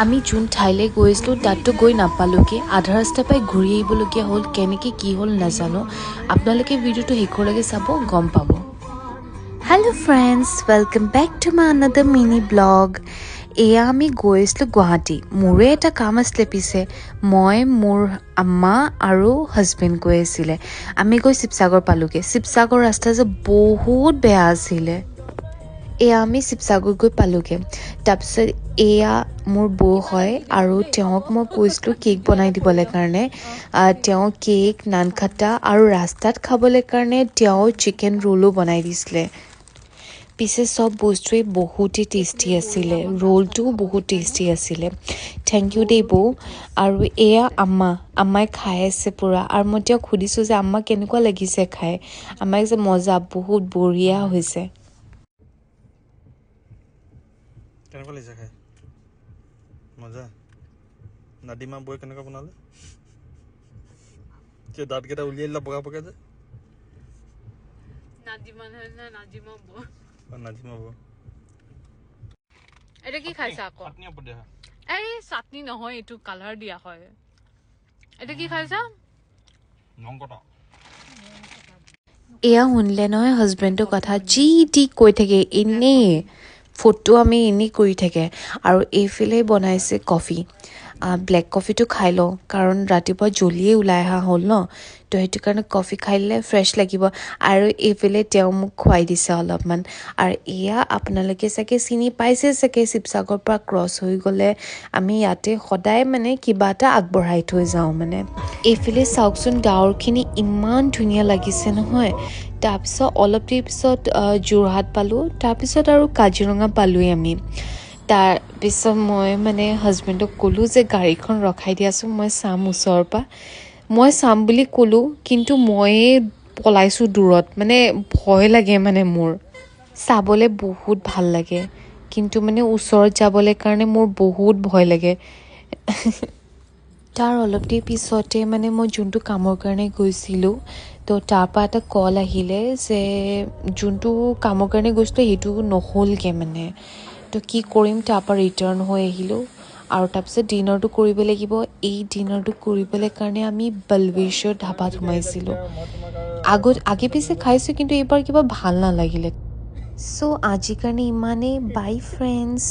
আমি যোন ঠাইলৈ গৈছিলোঁ তাততো গৈ নাপালোঁগৈ আধা ৰাস্তাৰ পৰাই ঘূৰি আহিবলগীয়া হ'ল কেনেকৈ কি হ'ল নাজানো আপোনালোকে ভিডিঅ'টো শেষলৈকে চাব গম পাব hello' friends welcome back to my another mini vlog এয়া আমি গৈছিলোঁ গুৱাহাটী মোৰে এটা কাম আছিলে পিছে মই মোৰ আম্মা আৰু হাজবেণ্ড গৈ আছিলে আমি গৈ শিৱসাগৰ পালোঁগৈ শিৱসাগৰ ৰাস্তা যে বহুত বেয়া আছিলে এয়া আমি শিৱসাগৰ গৈ পালোঁগৈ তাৰপিছত এয়া মোৰ বৌ হয় আৰু তেওঁক মই কৈছিলোঁ কেক বনাই দিবলৈ কাৰণে তেওঁ কেক নানখাটা আৰু ৰাস্তাত খাবলৈ কাৰণে তেওঁ চিকেন ৰোলো বনাই দিছিলে পিছে সব বস্তুৱে বহুতেই টেষ্টি আছিলে ৰোলটোও বহুত টেষ্টি আছিলে থেংক ইউ দেই বৌ আৰু এয়া আম্মাই খাই আছে পূৰা আৰু মই তেওঁক সুধিছোঁ যে আম্মা কেনেকুৱা লাগিছে খাই আম্মাই যে মজা বহুত বঢ়িয়া হৈছে কেনেকুৱা লাগিছে খাই মজা নাদিমা বৈ কেনেকুৱা বনালে কিয় দাঁতকেইটা উলিয়াই দিলা বগা বগা যে নাজিমা বৈ এটা কি খাইছা আকৌ এই চাটনি নহয় এইটো কালাৰ দিয়া হয় এটা কি খাইছা এয়া শুনিলে নহয় হাজবেণ্ডৰ কথা যি টি কৈ থাকে এনেই ফটো আমি এনেই কৰি থাকে আৰু এইফালে বনাইছে কফি ব্লেক কফিটো খাই লওঁ কাৰণ ৰাতিপুৱা জল্দিয়ে ওলাই অহা হ'ল ন তো সেইটো কাৰণে কফি খাই ল'লে ফ্ৰেছ লাগিব আৰু এইফালে তেওঁ মোক খুৱাই দিছে অলপমান আৰু এয়া আপোনালোকে চাগে চিনি পাইছে চাগে শিৱসাগৰৰ পৰা ক্ৰছ হৈ গ'লে আমি ইয়াতে সদায় মানে কিবা এটা আগবঢ়াই থৈ যাওঁ মানে এইফালে চাওকচোন ডাৱৰখিনি ইমান ধুনীয়া লাগিছে নহয় তাৰপিছত অলপ দেৰি পিছত যোৰহাট পালোঁ তাৰপিছত আৰু কাজিৰঙা পালোঁৱেই আমি তাৰপিছত মই মানে হাজবেণ্ডক ক'লোঁ যে গাড়ীখন ৰখাই দিয়াচোন মই চাম ওচৰৰ পৰা মই চাম বুলি ক'লোঁ কিন্তু ময়ে পলাইছোঁ দূৰত মানে ভয় লাগে মানে মোৰ চাবলৈ বহুত ভাল লাগে কিন্তু মানে ওচৰত যাবলৈ কাৰণে মোৰ বহুত ভয় লাগে তাৰ অলপ দেৰি পিছতে মানে মই যোনটো কামৰ কাৰণে গৈছিলোঁ তো তাৰপৰা এটা কল আহিলে যে যোনটো কামৰ কাৰণে গৈছিলোঁ সেইটো নহ'লগৈ মানে তো কি কৰিম তাৰপৰা ৰিটাৰ্ণ হৈ আহিলোঁ আৰু তাৰপিছত ডিনাৰটো কৰিব লাগিব এই ডিনাৰটো কৰিবলৈ কাৰণে আমি বলৱেশ্বৰ ধাবাত সোমাইছিলোঁ আগে পিছে খাইছোঁ কিন্তু এইবাৰ কিবা ভাল নালাগিলে চ' আজিৰ কাৰণে ইমানেই বাই ফ্ৰেণ্ডছ